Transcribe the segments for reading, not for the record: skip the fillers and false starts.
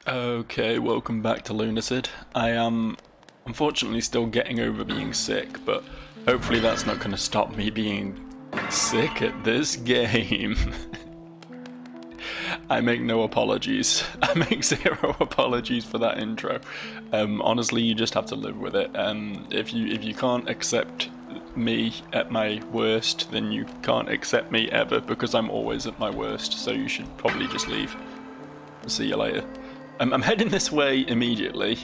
Okay, welcome back to Lunacid. I am unfortunately still getting over being sick, but hopefully that's not going to stop me being sick at this game. I make no apologies. I make zero apologies for that intro. Honestly, you just have to live with it. If you can't accept me at my worst, then you can't accept me ever, because I'm always at my worst, so you should probably just leave. See you later. I'm heading this way immediately,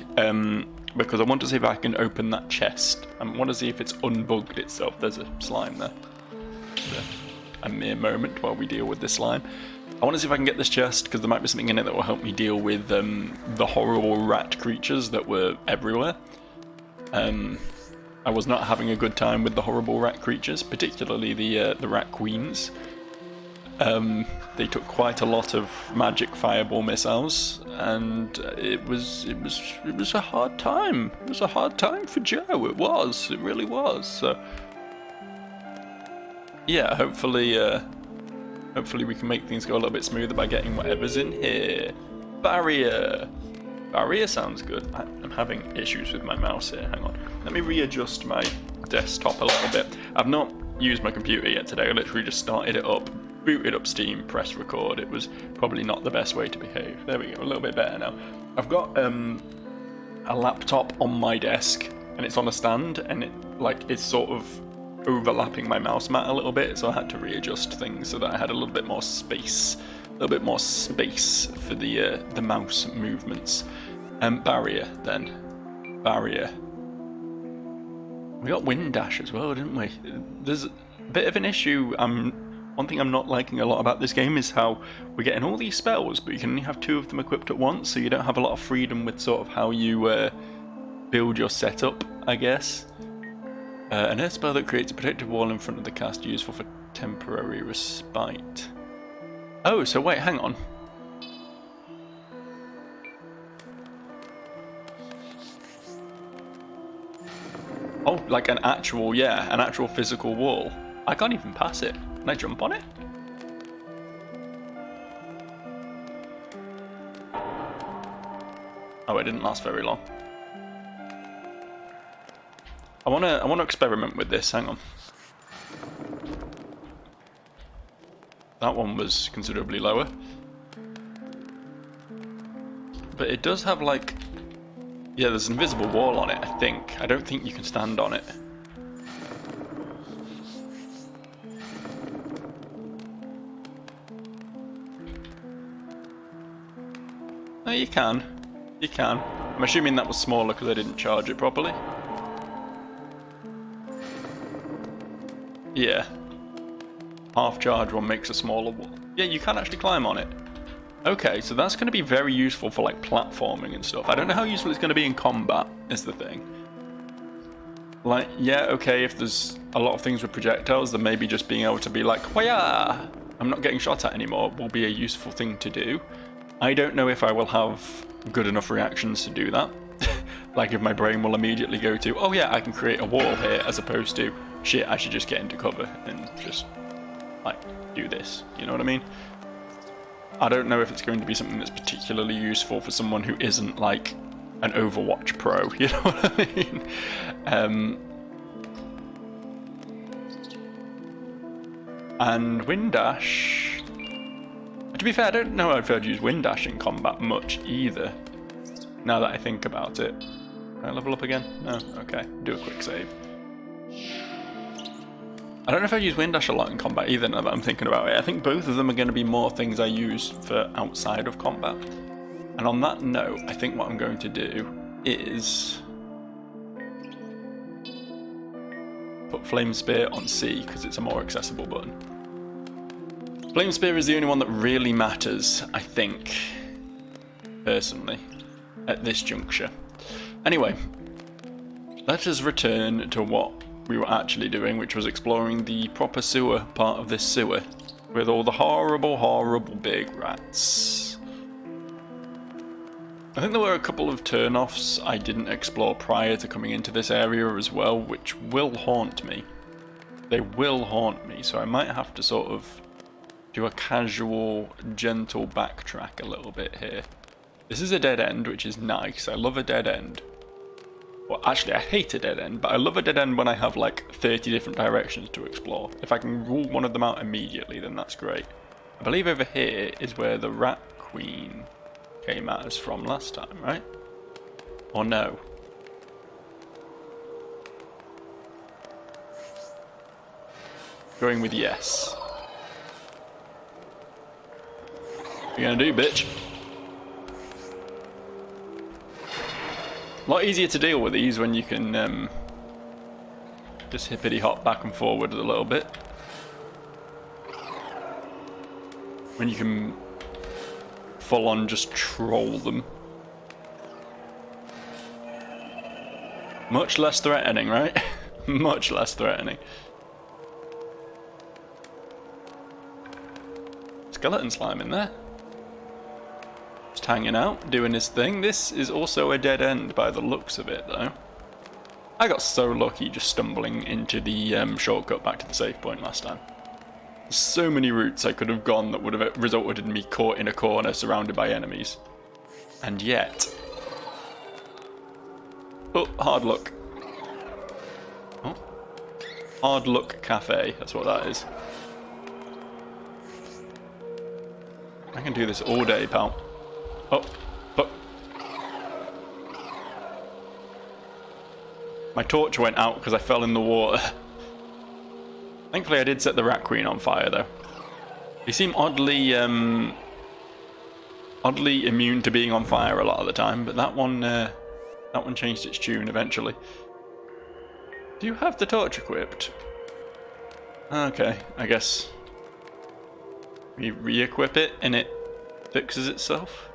because I want to see if I can open that chest. I want to see if it's unbugged itself. There's a slime there. A mere moment while we deal with this slime. I want to see if I can get this chest, because there might be something in it that will help me deal with the horrible rat creatures that were everywhere. I was not having a good time with the horrible rat creatures, particularly the rat queens. They took quite a lot of magic fireball missiles, and it was a hard time. It was a hard time for Joe. It really was. So yeah, hopefully we can make things go a little bit smoother by getting whatever's in here. Barrier sounds good. I'm having issues with my mouse here. Hang on. Let me readjust my desktop a little bit. I've not used my computer yet today. I literally just started it up, booted up Steam, pressed record. It was probably not the best way to behave. There we go, a little bit better now. I've got a laptop on my desk, and it's on a stand, and it's sort of overlapping my mouse mat a little bit, so I had to readjust things so that I had a little bit more space for the mouse movements. Barrier then. Barrier. We got wind dash as well, didn't we? There's a bit of an issue. One thing I'm not liking a lot about this game is how we're getting all these spells, but you can only have 2 of them equipped at once, so you don't have a lot of freedom with sort of how you build your setup, I guess. An earth spell that creates a protective wall in front of the cast, useful for temporary respite. Oh, so wait, hang on. Oh, like an actual physical wall. I can't even pass it. Can I jump on it? Oh, it didn't last very long. I wanna experiment with this. Hang on. That one was considerably lower, but it does have there's an invisible wall on it. I think. I don't think you can stand on it. No, you can. You can. I'm assuming that was smaller because I didn't charge it properly. Yeah. Half charge one makes a smaller wall. Yeah, you can actually climb on it. Okay, so that's going to be very useful for platforming and stuff. I don't know how useful it's going to be in combat, is the thing. Yeah, okay, if there's a lot of things with projectiles, then maybe just being able to be like, "Waya! I'm not getting shot at anymore," will be a useful thing to do. I don't know if I will have good enough reactions to do that. Like if my brain will immediately go to, "Oh yeah, I can create a wall here," as opposed to, "Shit, I should just get into cover and just do this." You know what I mean? I don't know if it's going to be something that's particularly useful for someone who isn't an Overwatch pro. You know what I mean? And wind dash. To be fair, I don't know if I'd use wind dash in combat much either. Now that I think about it. Can I level up again? No? Okay. Do a quick save. I don't know if I use wind dash a lot in combat either, now that I'm thinking about it. I think both of them are going to be more things I use for outside of combat. And on that note, I think what I'm going to do is put Flame Spear on C, because it's a more accessible button. Flame Spear is the only one that really matters, I think, personally, at this juncture. Anyway, let us return to what we were actually doing, which was exploring the proper sewer part of this sewer with all the horrible, horrible big rats. I think there were a couple of turn-offs I didn't explore prior to coming into this area as well, which will haunt me. They will haunt me, so I might have to sort of do a casual, gentle backtrack a little bit here. This is a dead end, which is nice. I love a dead end. Well, actually, I hate a dead end, but I love a dead end when I have like 30 different directions to explore. If I can rule one of them out immediately, then that's great. I believe over here is where the Rat Queen came at us from last time, right? Or no? Going with yes. What you gonna do, bitch? A lot easier to deal with these when you can just hippity hop back and forward a little bit. When you can full on just troll them. Much less threatening, right? Much less threatening. Skeleton slime in there. Just hanging out, doing his thing. This is also a dead end by the looks of it, though. I got so lucky just stumbling into the shortcut back to the save point last time. There's so many routes I could have gone that would have resulted in me caught in a corner surrounded by enemies. And yet... Oh, hard luck. Oh. Hard luck cafe, that's what that is. I can do this all day, pal. Oh, oh. My torch went out because I fell in the water. Thankfully I did set the Rat Queen on fire though. They seem oddly immune to being on fire a lot of the time, but that one changed its tune eventually. Do you have the torch equipped? Okay, I guess we re-equip it and it fixes itself.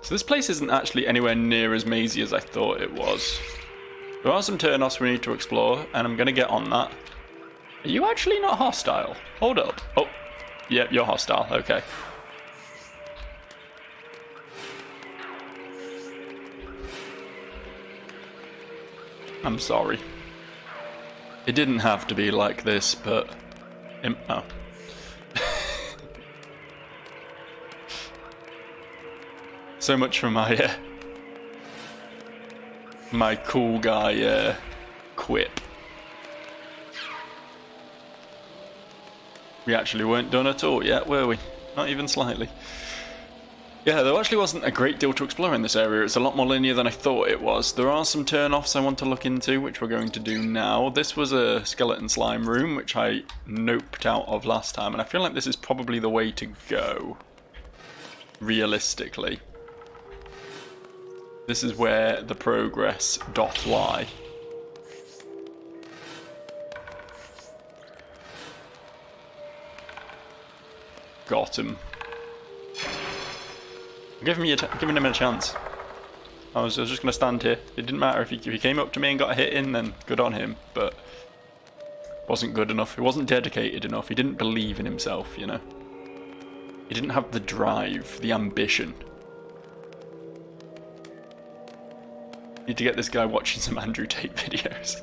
So this place isn't actually anywhere near as mazy as I thought it was. There are some turn-offs we need to explore, and I'm going to get on that. Are you actually not hostile? Hold up. Oh, yeah, you're hostile. Okay. I'm sorry. It didn't have to be like this, but... Oh. So much for my my cool guy quip. We actually weren't done at all yet, were we? Not even slightly. Yeah, there actually wasn't a great deal to explore in this area. It's a lot more linear than I thought it was. There are some turn-offs I want to look into, which we're going to do now. This was a skeleton slime room, which I noped out of last time, and I feel like this is probably the way to go. Realistically. This is where the progress doth lie. Got him. Giving him a chance. I was just going to stand here. It didn't matter if he came up to me and got a hit in, then good on him. But wasn't good enough. He wasn't dedicated enough. He didn't believe in himself, you know. He didn't have the drive, the ambition. Need to get this guy watching some Andrew Tate videos.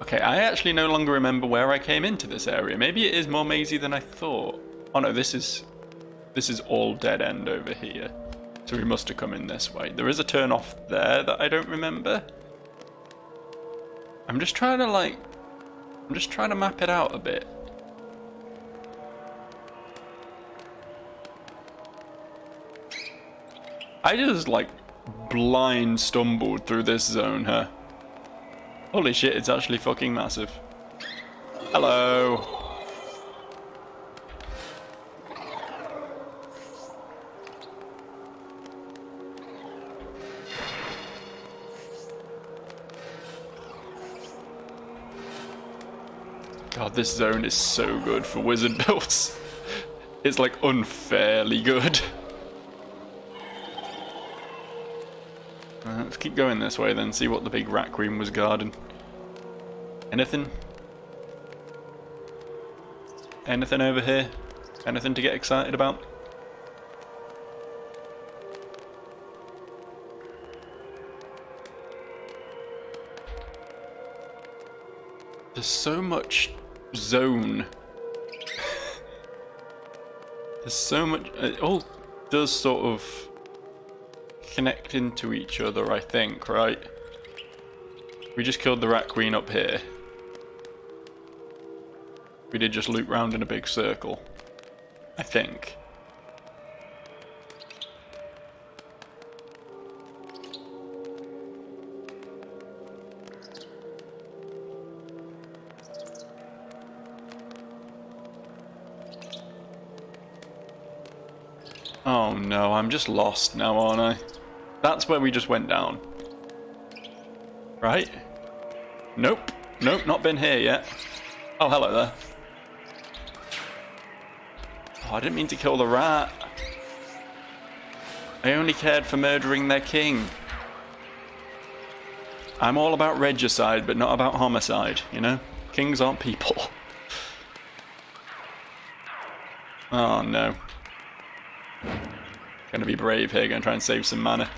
Okay, I actually no longer remember where I came into this area. Maybe it is more mazy than I thought. Oh no, this is all dead end over here. So we must have come in this way. There is a turn off there that I don't remember. I'm just trying to map it out a bit. I just like blind stumbled through this zone, huh? Holy shit, it's actually fucking massive. Hello. God, this zone is so good for wizard builds. It's like unfairly good. Let's keep going this way then, see what the big rat queen was guarding. Anything? Anything over here? Anything to get excited about? There's so much zone There's so much. It all does sort of connect into each other, I think, right? We just killed the Rat Queen up here. We did just loop round in a big circle, I think. Oh no, I'm just lost now, aren't I? That's where we just went down. Right? Nope. Nope, not been here yet. Oh, hello there. Oh, I didn't mean to kill the rat. I only cared for murdering their king. I'm all about regicide, but not about homicide, you know? Kings aren't people. Oh no. Gonna be brave here, gonna try and save some mana.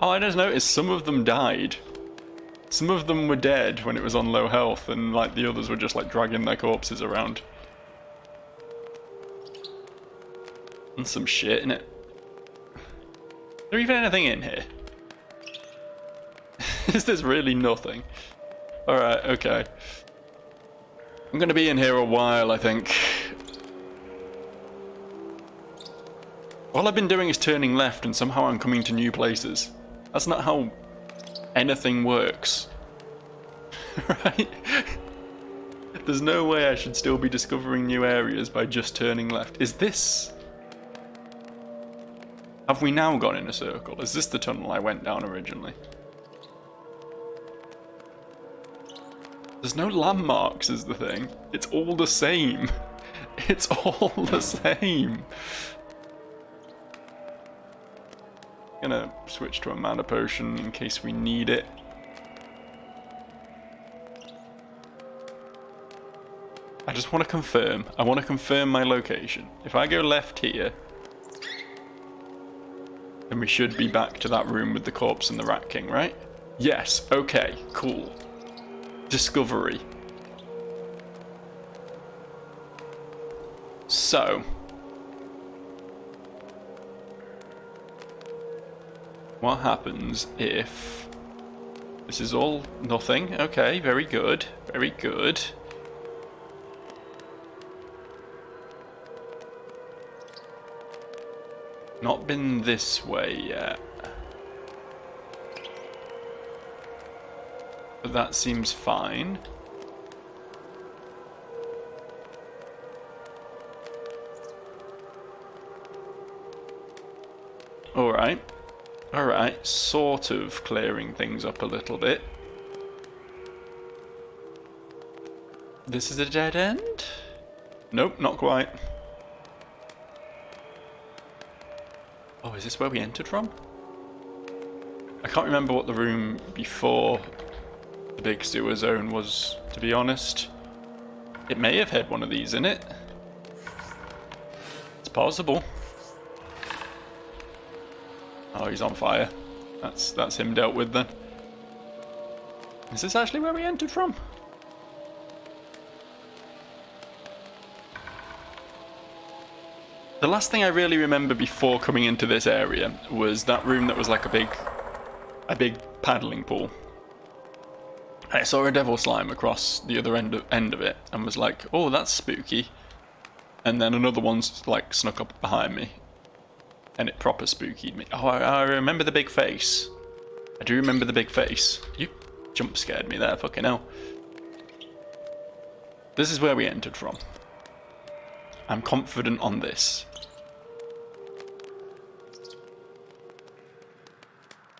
Oh, I just noticed some of them died. Some of them were dead when it was on low health, and like the others were just like dragging their corpses around. And some shit in it. Is there even anything in here? Is there really nothing? Alright, okay. I'm gonna be in here a while, I think. All I've been doing is turning left, and somehow I'm coming to new places. That's not how anything works. Right? There's no way I should still be discovering new areas by just turning left. Is this... Have we now gone in a circle? Is this the tunnel I went down originally? There's no landmarks is the thing. It's all the same. It's all the same. Gonna switch to a mana potion in case we need it. I just want to confirm. I want to confirm my location. If I go left here, then we should be back to that room with the corpse and the Rat King, right? Yes. Okay. Cool. Discovery. So. What happens if... This is all nothing. Okay, very good. Very good. Not been this way yet. But that seems fine. Alright. Alright, sort of clearing things up a little bit. This is a dead end? Nope, not quite. Oh, is this where we entered from? I can't remember what the room before the big sewer zone was, to be honest. It may have had one of these in it. It's possible. Oh, he's on fire. That's him dealt with then. Is this actually where we entered from? The last thing I really remember before coming into this area was that room that was like a big paddling pool. I saw a devil slime across the other end of it and was like, oh, that's spooky. And then another one's like snuck up behind me. And it proper spookied me. Oh, I remember the big face. I do remember the big face. You jump scared me there, fucking hell. This is where we entered from. I'm confident on this.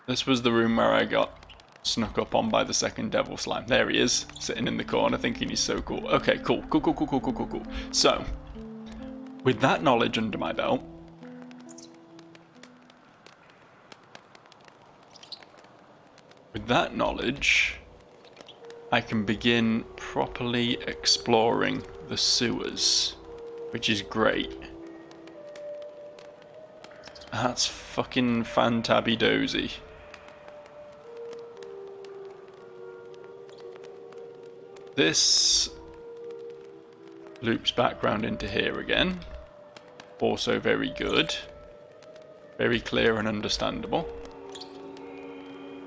This was the room where I got snuck up on by the second devil slime. There he is, sitting in the corner thinking he's so cool. Okay, cool. So, with that knowledge under my belt, I can begin properly exploring the sewers, which is great. That's fucking fantabby-dozy. This loops back round into here again. Also very good. Very clear and understandable.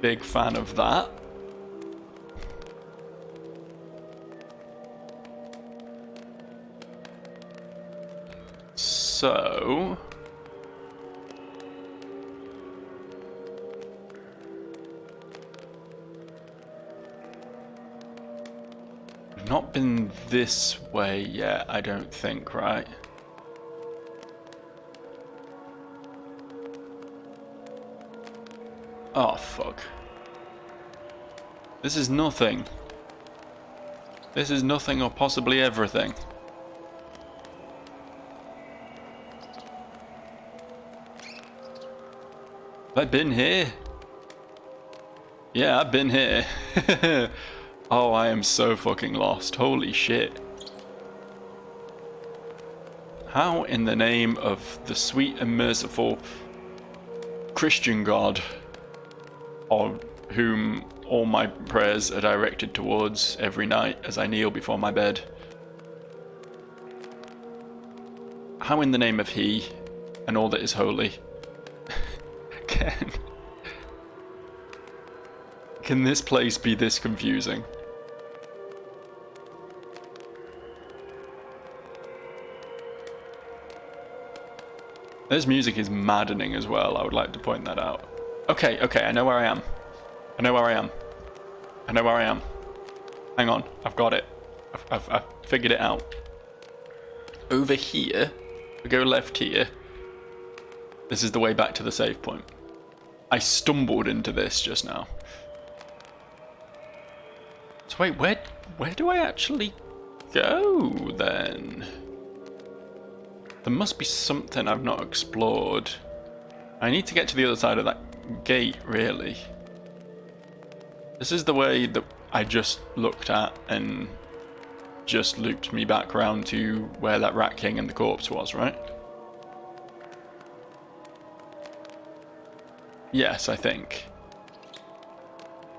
Big fan of that. So... we've not been this way yet, I don't think, right? Oh, fuck. This is nothing. This is nothing or possibly everything. Have I been here? Yeah, I've been here. Oh, I am so fucking lost. Holy shit. How in the name of the sweet and merciful Christian God, or whom all my prayers are directed towards every night as I kneel before my bed, how in the name of He and all that is holy can this place be this confusing? This music is maddening as well, I would like to point that out. Okay, I know where I am. I know where I am. I know where I am. Hang on, I've got it. I've figured it out. Over here, we go left here. This is the way back to the save point. I stumbled into this just now. So wait, where do I actually go then? There must be something I've not explored. I need to get to the other side of that gate, really. This is the way that I just looked at and just looped me back around to where that Rat King and the corpse was, right? Yes, I think.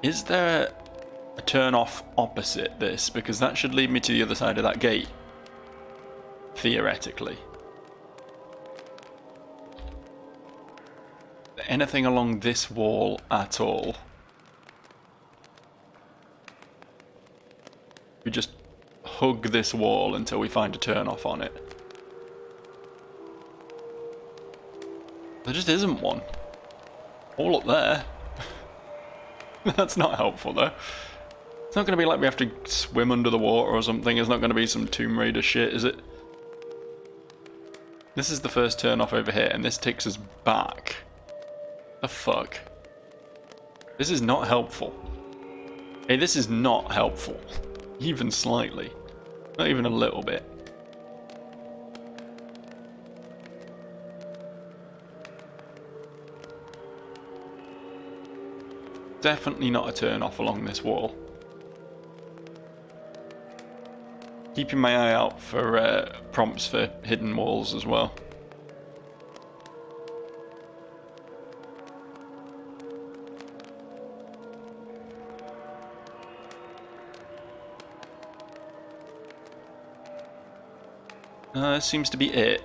Is there a turn off opposite this? Because that should lead me to the other side of that gate. Theoretically. Anything along this wall at all? We just hug this wall until we find a turn off on it. There just isn't one. All up there. That's not helpful though. It's not going to be like we have to swim under the water or something. It's not going to be some Tomb Raider shit, is it? This is the first turn off over here, and this takes us back. The fuck? This is not helpful. Hey, this is not helpful. Even slightly. Not even a little bit. Definitely not a turn off along this wall. Keeping my eye out for prompts for hidden walls as well. This seems to be it.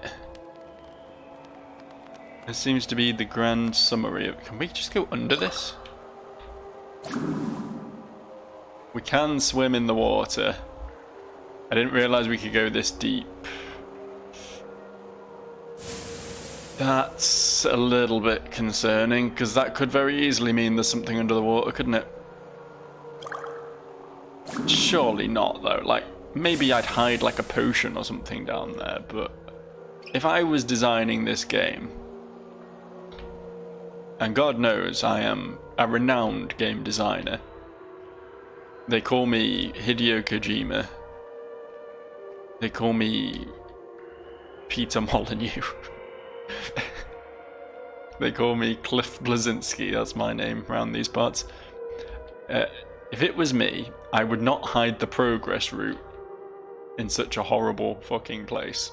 This seems to be the grand summary of... Can we just go under this? We can swim in the water. I didn't realise we could go this deep. That's a little bit concerning, because that could very easily mean there's something under the water, couldn't it? Surely not, though. Like, maybe I'd hide like a potion or something down there, but if I was designing this game, and God knows I am a renowned game designer, they call me Hideo Kojima, they call me Peter Molyneux, they call me Cliff Blazinski, that's my name around these parts. If it was me, I would not hide the progress route in such a horrible fucking place.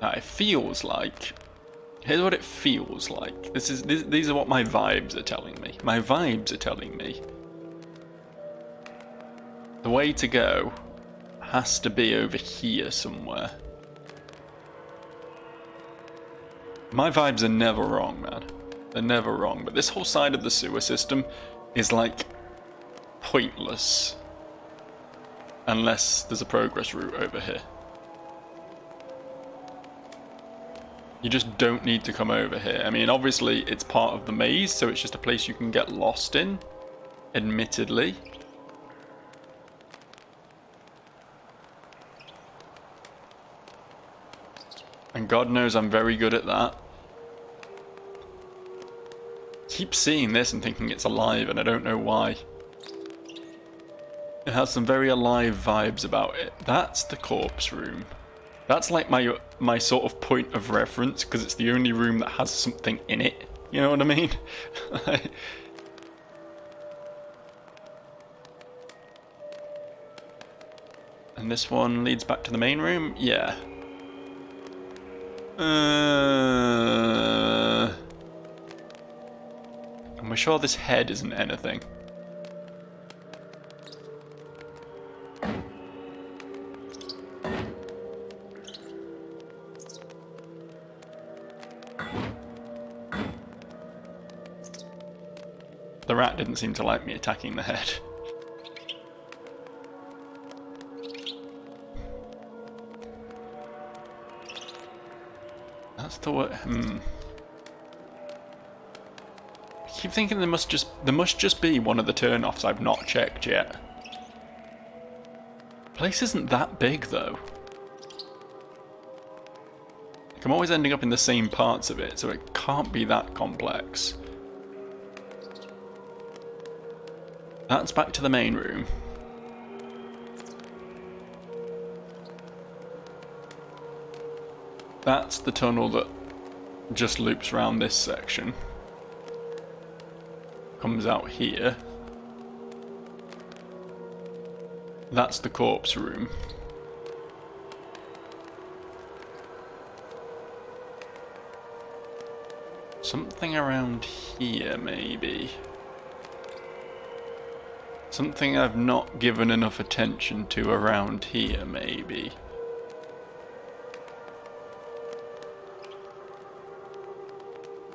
Now, it feels like Here's what it feels like. These are what my vibes are telling me. My vibes are telling me the way to go has to be over here somewhere. My vibes are never wrong, man. They're never wrong. But this whole side of the sewer system is like pointless unless there's a progress route over here. You just don't need to come over here. I mean, obviously it's part of the maze, so it's just a place you can get lost in, admittedly. And God knows I'm very good at that. Keep seeing this and thinking it's alive, and I don't know why. It has some very alive vibes about it. That's the corpse room. That's like my sort of point of reference, because it's the only room that has something in it. You know what I mean? And this one leads back to the main room? Yeah. And we're sure this head isn't anything. The rat didn't seem to like me attacking the head. That's the word. I keep thinking there must just be one of the turn-offs I've not checked yet. The place isn't that big though. Like, I'm always ending up in the same parts of it, so it can't be that complex. That's back to the main room. That's the tunnel that just loops around this section. Comes out here. That's the corpse room. Something around here, maybe. Something I've not given enough attention to around here, maybe.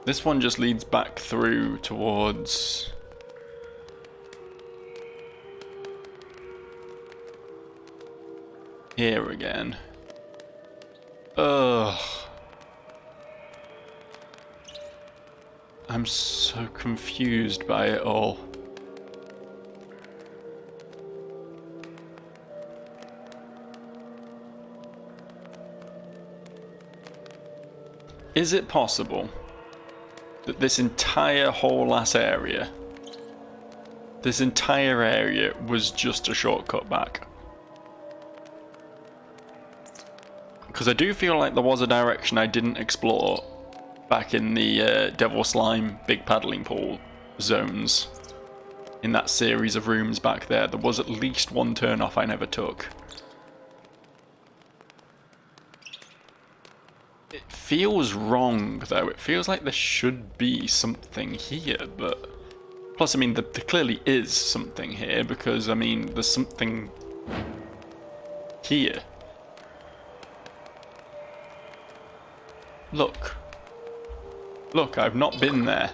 This one just leads back through towards... here again. Ugh. I'm so confused by it all. Is it possible that this entire whole ass area, this entire area was just a shortcut back? Because I do feel like there was a direction I didn't explore back in the Devil Slime Big Paddling Pool zones. In that series of rooms back there, there was at least one turn off I never took. It feels wrong though, it feels like there should be something here, but... Plus, I mean, there clearly is something here, because, I mean, there's something here. Look. Look, I've not been there.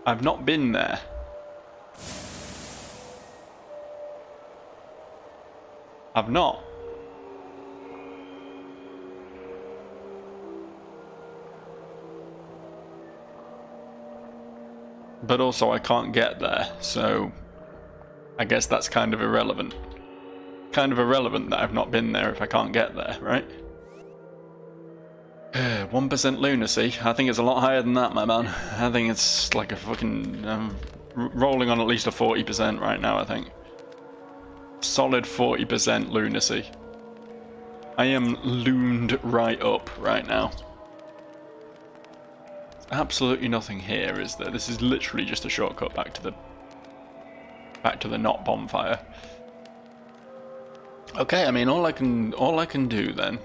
I've not been there. I've not. But also I can't get there, so I guess that's kind of irrelevant. Kind of irrelevant that I've not been there if I can't get there, right? 1% lunacy. I think it's a lot higher than that, my man. I think it's like a fucking... rolling on at least a 40% right now, I think. Solid 40% lunacy. I am looned right up right now. Absolutely nothing here, is there? This is literally just a shortcut back to the not bonfire. Okay, I mean, all I can do then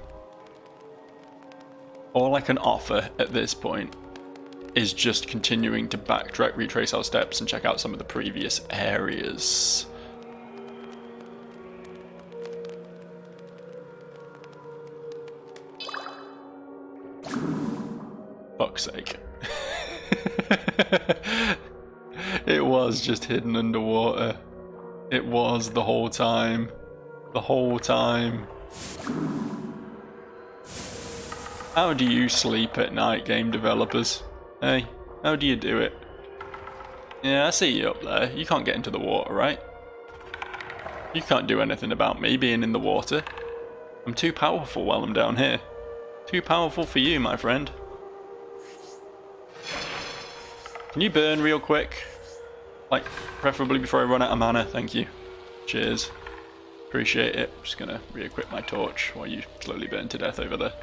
All I can offer at this point is just continuing to backtrack, retrace our steps, and check out some of the previous areas. Fuck's sake. It was just hidden underwater. It was the whole time. The whole time. How do you sleep at night, game developers? Hey, how do you do it? Yeah, I see you up there. You can't get into the water, right? You can't do anything about me being in the water. I'm too powerful while I'm down here. Too powerful for you, my friend. Can you burn real quick? Like, preferably before I run out of mana. Thank you. Cheers. Appreciate it. Just gonna re-equip my torch while you slowly burn to death over there.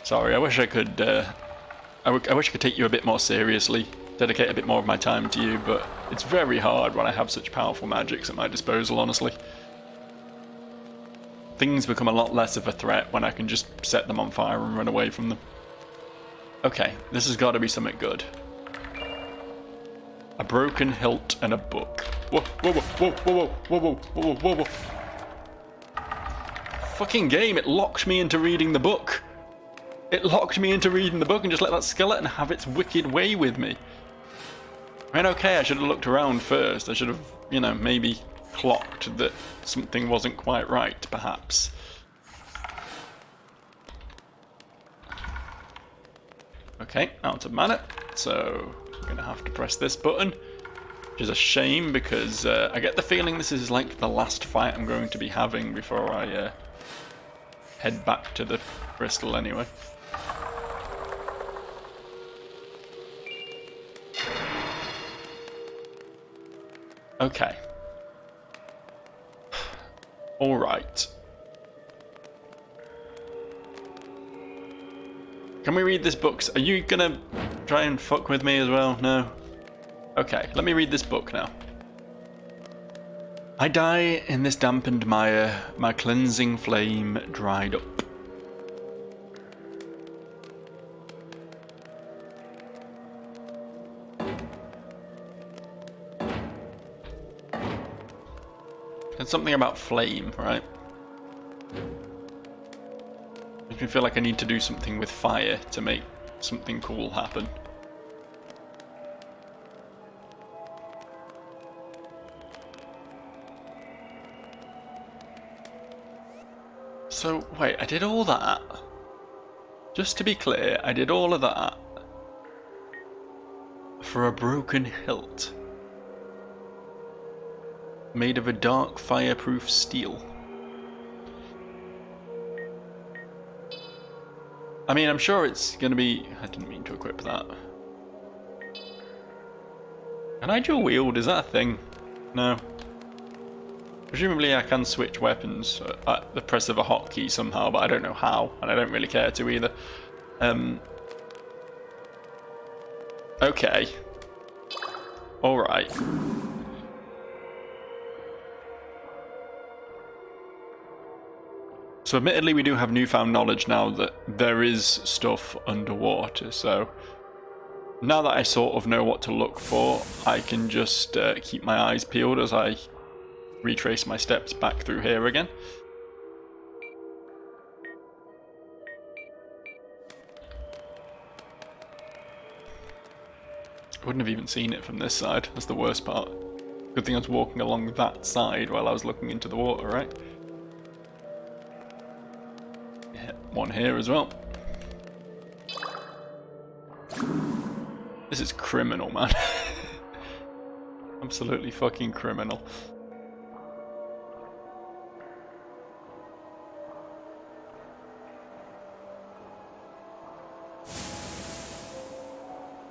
Sorry, I wish I could, I wish I could take you a bit more seriously, dedicate a bit more of my time to you, but it's very hard when I have such powerful magics at my disposal, honestly. Things become a lot less of a threat when I can just set them on fire and run away from them. Okay, this has got to be something good. A broken hilt and a book. Whoa, whoa, whoa, whoa, whoa, whoa, whoa, whoa, whoa, whoa. Fucking game, it locked me into reading the book. It locked me into reading the book and just let that skeleton have its wicked way with me. I mean, okay, I should have looked around first. I should have, you know, maybe clocked that something wasn't quite right, perhaps. Okay, out of mana, so I'm gonna have to press this button, which is a shame because I get the feeling this is like the last fight I'm going to be having before I head back to the crystal anyway. Okay. Alright. Can we read this book? Are you gonna try and fuck with me as well? No? Okay, let me read this book now. I die in this dampened mire, my cleansing flame dried up. It's something about flame, right? Makes me feel like I need to do something with fire to make something cool happen. So, wait, I did all that. Just to be clear, I did all of that for a broken hilt made of a dark fireproof steel. I mean, I'm sure it's gonna be... I didn't mean to equip that. Can I dual wield? Is that a thing? No. Presumably I can switch weapons at the press of a hotkey somehow, but I don't know how, and I don't really care to either. Okay. Alright. So admittedly we do have newfound knowledge now that there is stuff underwater, so now that I sort of know what to look for, I can just keep my eyes peeled as I retrace my steps back through here again. I wouldn't have even seen it from this side, that's the worst part. Good thing I was walking along that side while I was looking into the water, right? One here as well. This is criminal, man. Absolutely fucking criminal.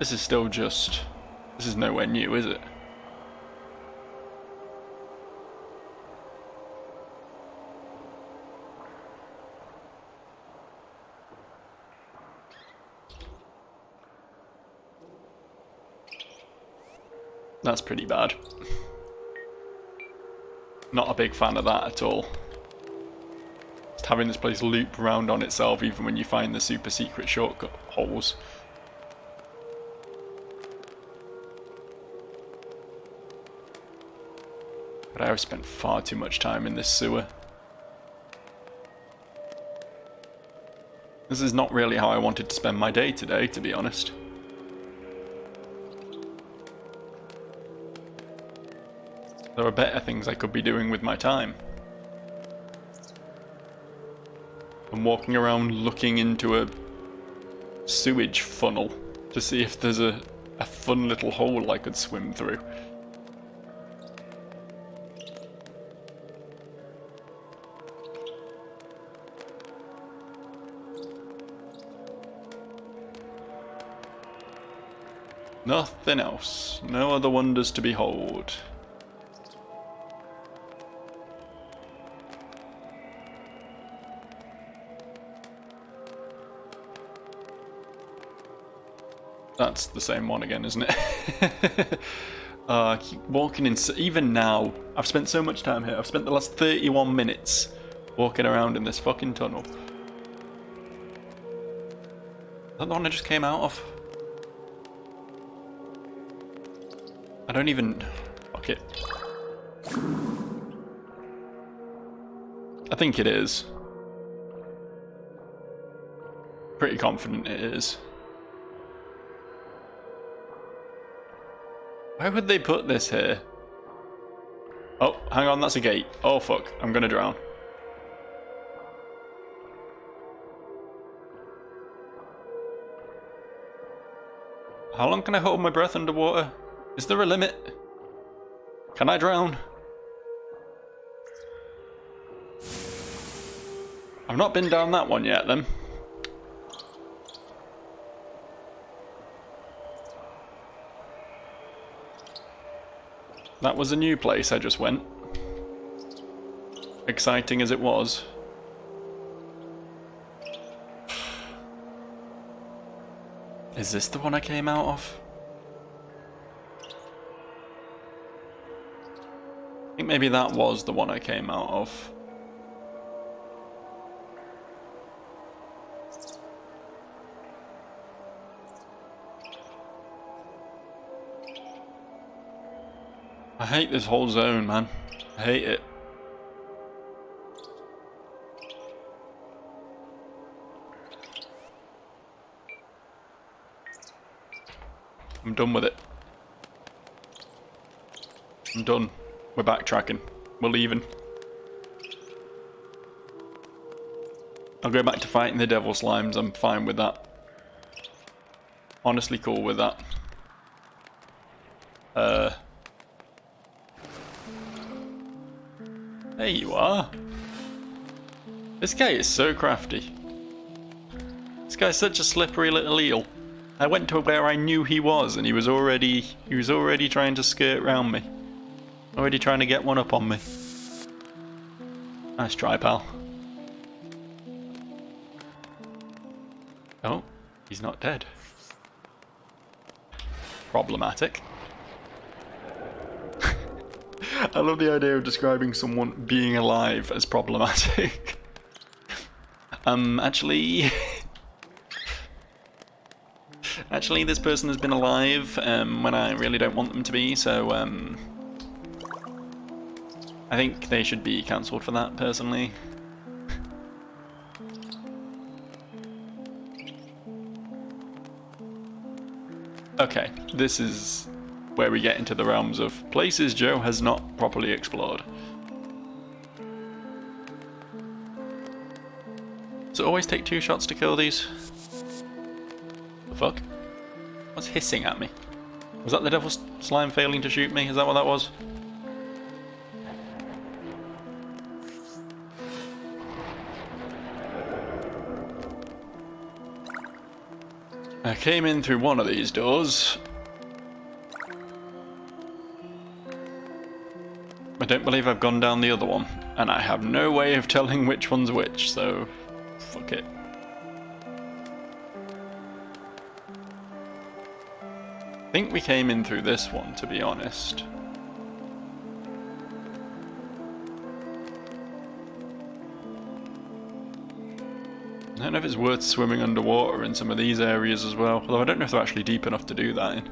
This is still just... This is nowhere new, is it? That's pretty bad. Not a big fan of that at all. It's just having this place loop around on itself even when you find the super secret shortcut holes. But I have spent far too much time in this sewer. This is not really how I wanted to spend my day today, to be honest. There are better things I could be doing with my time. I'm walking around looking into a sewage funnel to see if there's a fun little hole I could swim through. Nothing else. No other wonders to behold. That's the same one again, isn't it? I keep walking in. Even now, I've spent so much time here. I've spent the last 31 minutes walking around in this fucking tunnel. Is that the one I just came out of? I don't even... Fuck it. I think it is. Pretty confident it is. Why would they put this here? Oh, hang on, that's a gate. Oh fuck, I'm gonna drown. How long can I hold my breath underwater? Is there a limit? Can I drown? I've not been down that one yet then. That was a new place I just went. Exciting as it was. Is this the one I came out of? I think maybe that was the one I came out of. I hate this whole zone, man. I hate it. I'm done with it. I'm done. We're backtracking. We're leaving. I'll go back to fighting the devil slimes. I'm fine with that. Honestly cool with that. There you are. This guy is so crafty. This guy's such a slippery little eel. I went to where I knew he was and he was already trying to skirt round me. Already trying to get one up on me. Nice try, pal. Oh, he's not dead. Problematic. I love the idea of describing someone being alive as problematic. Actually, this person has been alive when I really don't want them to be, so I think they should be cancelled for that, personally. Okay, this is where we get into the realms of places Joe has not properly explored. Does it always take 2 shots to kill these? The fuck? What's hissing at me? Was that the devil slime failing to shoot me? Is that what that was? I came in through one of these doors. I don't believe I've gone down the other one, and I have no way of telling which one's which, so fuck it. I think we came in through this one, to be honest. I don't know if it's worth swimming underwater in some of these areas as well, although I don't know if they're actually deep enough to do that in.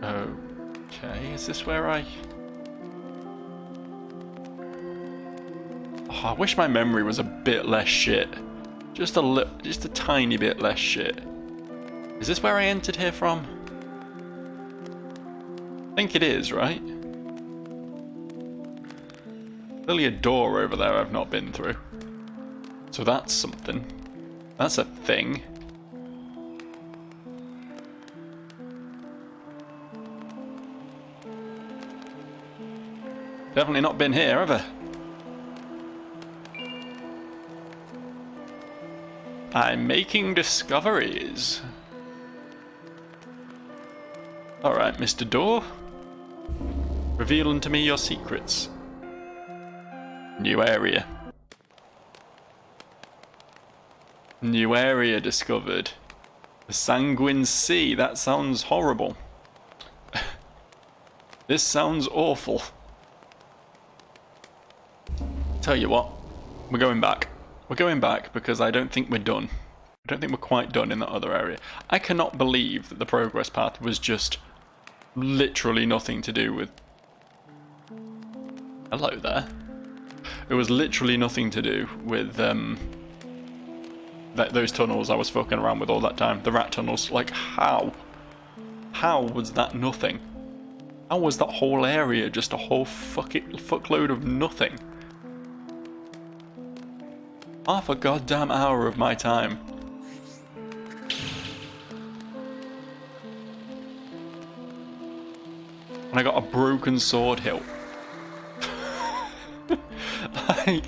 Okay, is this where I... Oh, I wish my memory was a bit less shit. Just a tiny bit less shit. Is this where I entered here from? I think it is, right? Clearly a door over there I've not been through. So that's something. That's a thing. Definitely not been here, have I? I'm making discoveries. Alright, Mr. Door. Reveal unto me your secrets. New area. New area discovered. The Sanguine Sea. That sounds horrible. This sounds awful. Tell you what, we're going back. We're going back because I don't think we're done. I don't think we're quite done in that other area. I cannot believe that the progress path was just literally nothing to do with... Hello there. It was literally nothing to do with those tunnels I was fucking around with all that time. The rat tunnels. Like, how? How was that nothing? How was that whole area just a whole fuckload of nothing? Half a goddamn hour of my time. And I got a broken sword hilt. Like,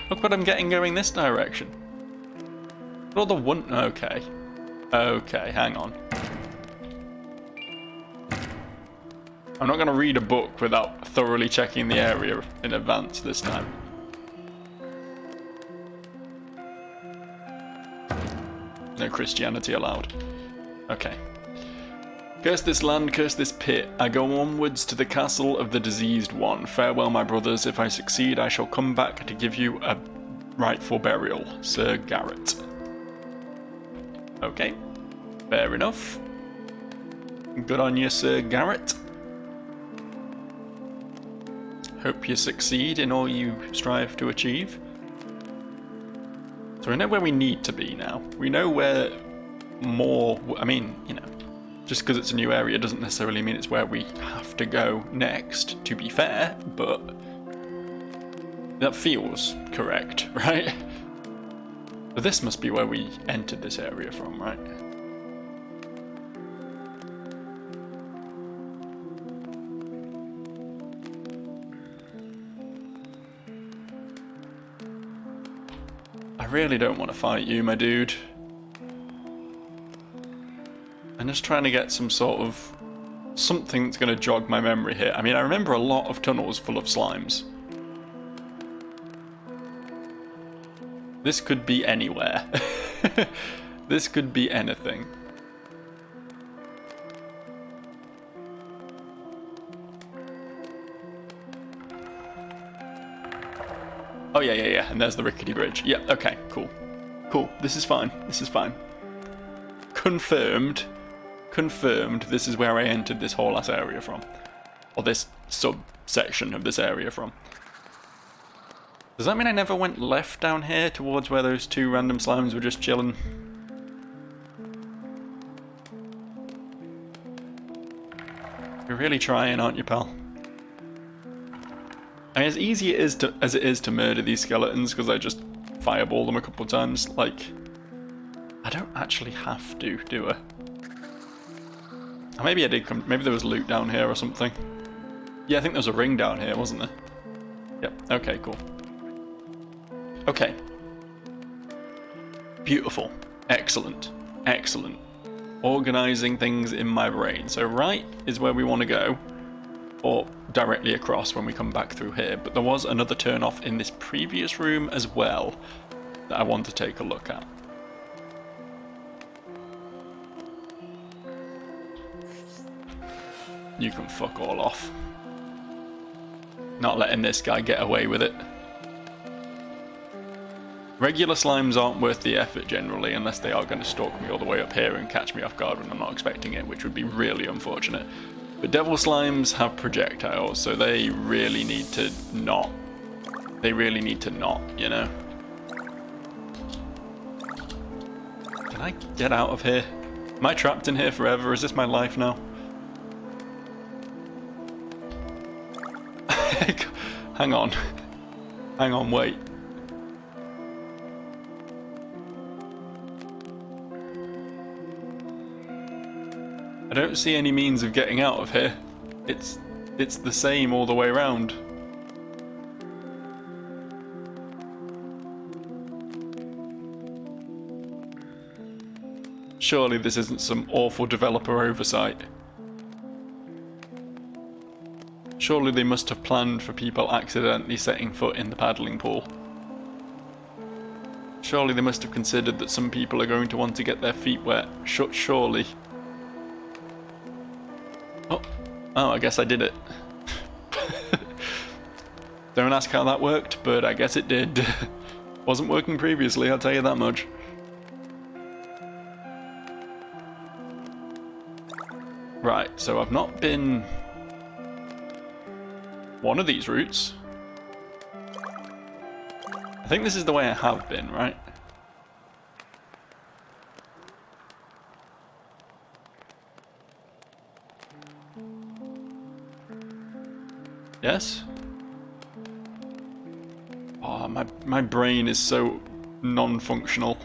look what I'm getting going this direction. All the one. Okay. Okay, hang on. I'm not going to read a book without thoroughly checking the area in advance this time. No Christianity allowed. Okay. Curse this land, curse this pit. I go onwards to the castle of the diseased one. Farewell, my brothers. If I succeed, I shall come back to give you a rightful burial. Sir Garrett. Okay. Fair enough. Good on you, Sir Garrett. Hope you succeed in all you strive to achieve. So we know where we need to be now. We know where more... I mean, you know, just because it's a new area doesn't necessarily mean it's where we have to go next, to be fair, but that feels correct, right? But this must be where we entered this area from, right? I really don't want to fight you, my dude. I'm just trying to get some sort of... something that's going to jog my memory here. I mean, I remember a lot of tunnels full of slimes. This could be anywhere. This could be anything. Oh yeah, and there's the rickety bridge. Yeah, okay, cool. Cool, this is fine, this is fine. Confirmed, this is where I entered this whole ass area from. Or this subsection of this area from. Does that mean I never went left down here towards where those two random slimes were just chilling? You're really trying, aren't you, pal? I mean, as easy as it is to murder these skeletons, because I just fireball them a couple of times, like, I don't actually have to, do I? Or maybe I did come, maybe there was loot down here or something. Yeah, I think there was a ring down here, wasn't there? Yep, okay, cool. Okay. Beautiful. Excellent. Excellent. Organising things in my brain. So right is where we want to go. Or directly across when we come back through here. But there was another turn off in this previous room as well that I want to take a look at. you can fuck all off. Not letting this guy get away with it. Regular slimes aren't worth the effort generally, unless they are going to stalk me all the way up here and catch me off guard when I'm not expecting it, which would be really unfortunate. But devil slimes have projectiles, so they really need to not. They really need to not, you know? Can I get out of here? Am I trapped in here forever? Is this my life now? Hang on. Hang on, wait. I don't see any means of getting out of here. It's the same all the way around. Surely this isn't some awful developer oversight. Surely they must have planned for people accidentally setting foot in the paddling pool. Surely they must have considered that some people are going to want to get their feet wet. Surely. Oh, I guess I did it. Don't ask how that worked, but I guess it did. Wasn't working previously, I'll tell you that much. Right, so I've not been one of these routes. I think this is the way I have been, right? Yes? Oh, my brain is so non-functional.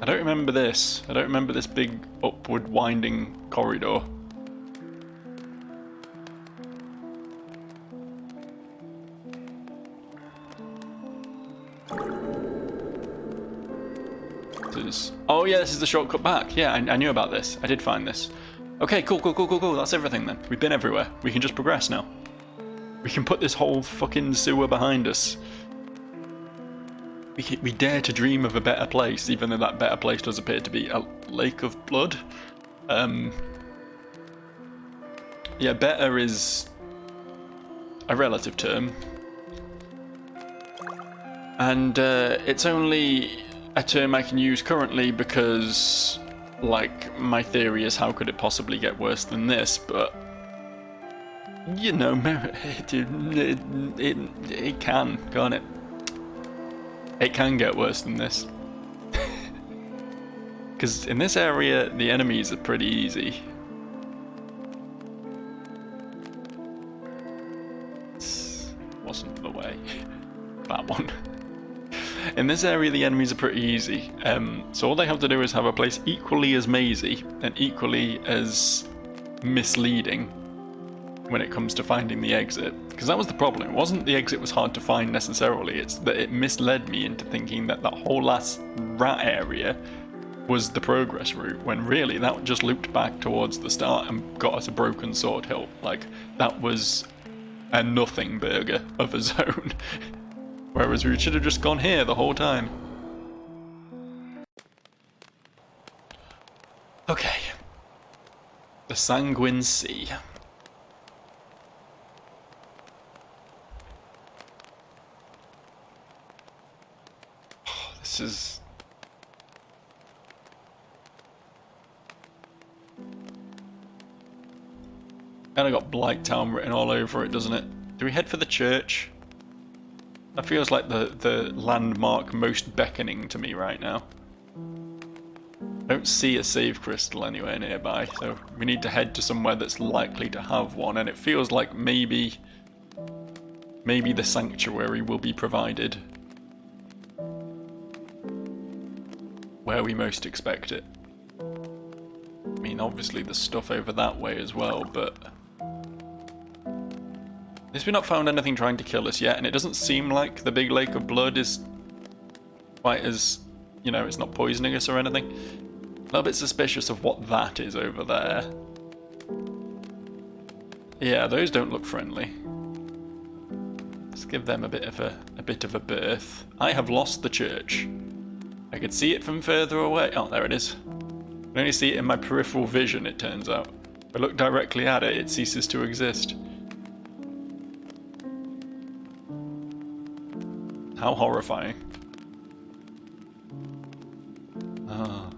I don't remember this. I don't remember this big upward winding corridor. Oh yeah, this is the shortcut back. Yeah, I knew about this. I did find this. Okay, cool. That's everything then. We've been everywhere. We can just progress now. We can put this whole fucking sewer behind us. We dare to dream of a better place, even though that better place does appear to be a lake of blood. Yeah, better is a relative term. And it's only a term I can use currently because, like, my theory is how could it possibly get worse than this, but you know, it can, can't it? It can get worse than this. Because in this area, the enemies are pretty easy. This wasn't the way. That one. In this area, the enemies are pretty easy. So all they have to do is have a place equally as mazy and equally as misleading when it comes to finding the exit. Because that was the problem. It wasn't the exit was hard to find necessarily, it's that it misled me into thinking that that whole last rat area was the progress route, when really that just looped back towards the start and got us a Broken Sword Hill. Like, that was a nothing burger of a zone. Whereas we should have just gone here the whole time. Okay. The Sanguine Sea. This is... Kinda got Blight Town written all over it, doesn't it? Do we head for the church? That feels like the landmark most beckoning to me right now. I don't see a save crystal anywhere nearby, so we need to head to somewhere that's likely to have one, and it feels like maybe the sanctuary will be provided where we most expect it. I mean, obviously there's stuff over that way as well, but at least we've not found anything trying to kill us yet, and it doesn't seem like the big lake of blood is quite as, you know, it's not poisoning us or anything. A little bit suspicious of what that is over there. Yeah, those don't look friendly. Let's give them a bit of a berth. I have lost the church. I could see it from further away. Oh, there it is. I can only see it in my peripheral vision, it turns out. If I look directly at it, it ceases to exist. How horrifying. Ah.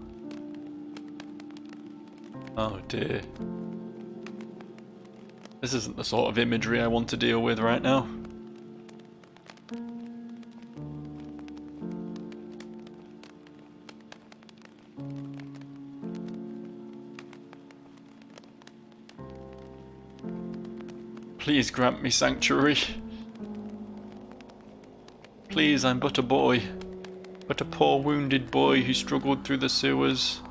Oh dear. This isn't the sort of imagery I want to deal with right now. Please grant me sanctuary. Please, I'm but a boy. But a poor wounded boy who struggled through the sewers.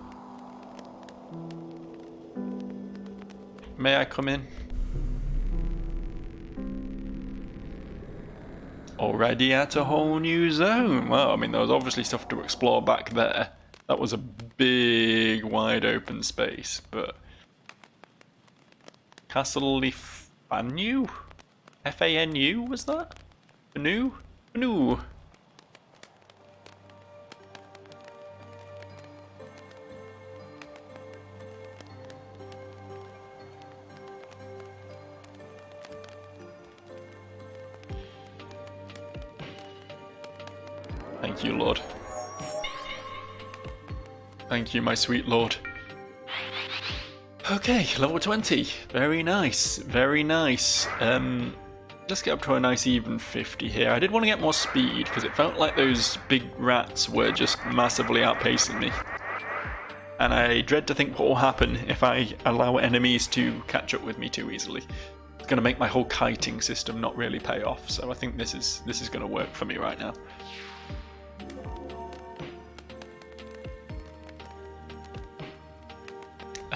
May I come in? Already at a whole new zone. Well, I mean, there was obviously stuff to explore back there. That was a big, wide open space, but... Castle Fanu? F-A-N-U, was that? Fanu? Fanu. Thank you, Lord. Thank you, my sweet Lord. Okay, level 20. Very nice, very nice. Let's get up to a nice even 50 here. I did want to get more speed, because it felt like those big rats were just massively outpacing me. And I dread to think what will happen if I allow enemies to catch up with me too easily. It's going to make my whole kiting system not really pay off, so I think this is going to work for me right now.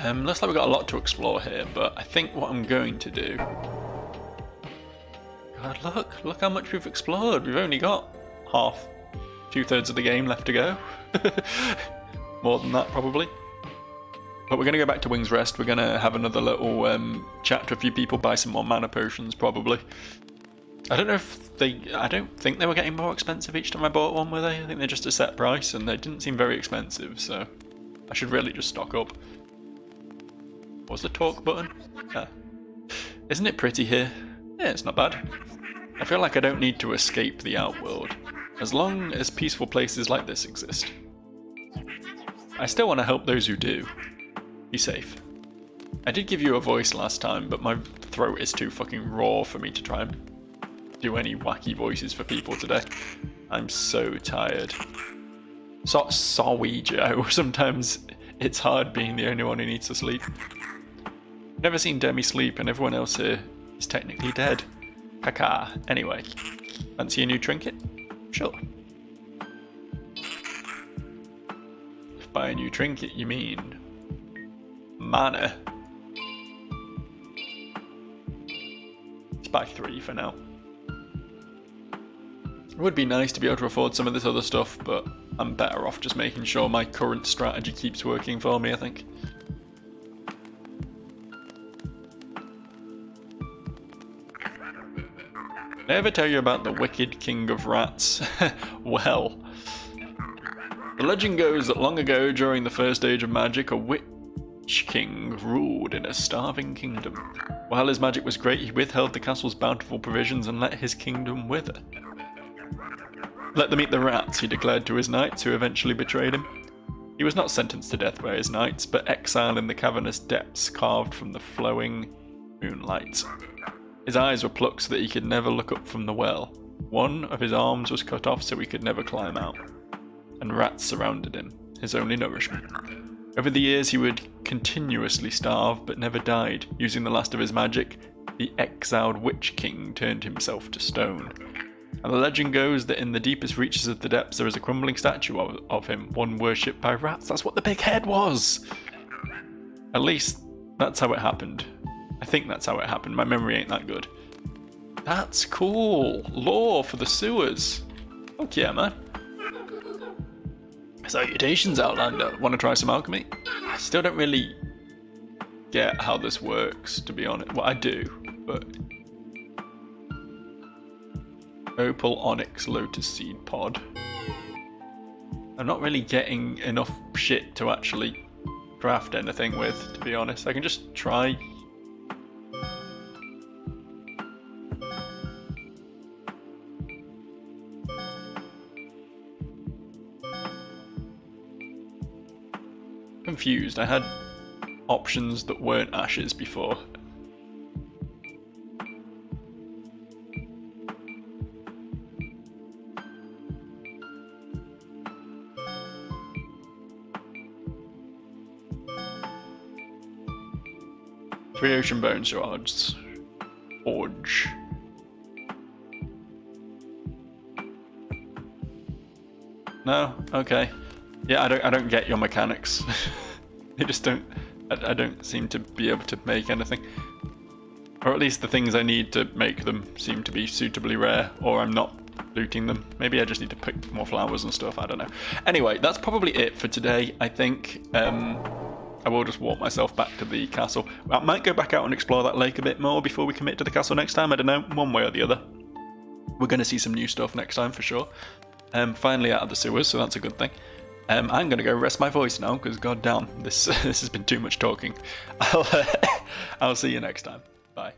Looks like we've got a lot to explore here, but I think what I'm going to do... God, look how much we've explored. We've only got half, 2/3 of the game left to go. More than that, probably. But we're going to go back to Wing's Rest. We're going to have another little chat to a few people, buy some more mana potions, probably. I don't know if they... I don't think they were getting more expensive each time I bought one, were they? I think they're just a set price, and they didn't seem very expensive, so... I should really just stock up. What's the talk button? Ah. Isn't it pretty here? Yeah, it's not bad. I feel like I don't need to escape the outworld, as long as peaceful places like this exist. I still want to help those who do. Be safe. I did give you a voice last time, but my throat is too fucking raw for me to try and do any wacky voices for people today. I'm so tired. Sorry, Joe. Sometimes it's hard being the only one who needs to sleep. Never seen Demi sleep, and everyone else here is technically dead. Caca. Anyway, fancy a new trinket? Sure. If by a new trinket you mean mana, let's buy 3 for now. It would be nice to be able to afford some of this other stuff, but I'm better off just making sure my current strategy keeps working for me, I think. Did I ever tell you about the wicked king of rats? Well, the legend goes that long ago, during the first age of magic, a witch king ruled in a starving kingdom. While his magic was great, he withheld the castle's bountiful provisions and let his kingdom wither. Let them eat the rats, he declared to his knights, who eventually betrayed him. He was not sentenced to death by his knights, but exiled in the cavernous depths carved from the flowing moonlight. His eyes were plucked so that he could never look up from the well. One of his arms was cut off so he could never climb out. And rats surrounded him, his only nourishment. Over the years he would continuously starve, but never died. Using the last of his magic, the exiled Witch King turned himself to stone. And the legend goes that in the deepest reaches of the depths there is a crumbling statue of him, one worshipped by rats. That's what the big head was! At least, that's how it happened. I think that's how it happened. My memory ain't that good. That's cool. Lore for the sewers. Fuck yeah, man. Salutations, Outlander. Want to try some alchemy? I still don't really get how this works, to be honest. Well, I do, but... Opal, Onyx, Lotus Seed Pod. I'm not really getting enough shit to actually craft anything with, to be honest. I can just try. Confused. I had options that weren't ashes before. Three ocean bone shards. Forge. No? Okay. Yeah, I don't get your mechanics. They just don't... I don't seem to be able to make anything. Or at least the things I need to make them seem to be suitably rare, or I'm not looting them. Maybe I just need to pick more flowers and stuff, I don't know. Anyway, that's probably it for today, I think. I will just walk myself back to the castle. I might go back out and explore that lake a bit more before we commit to the castle next time, I don't know, one way or the other. We're going to see some new stuff next time for sure. Finally out of the sewers, so that's a good thing. I'm going to go rest my voice now, because goddamn, this has been too much talking. I'll see you next time. Bye.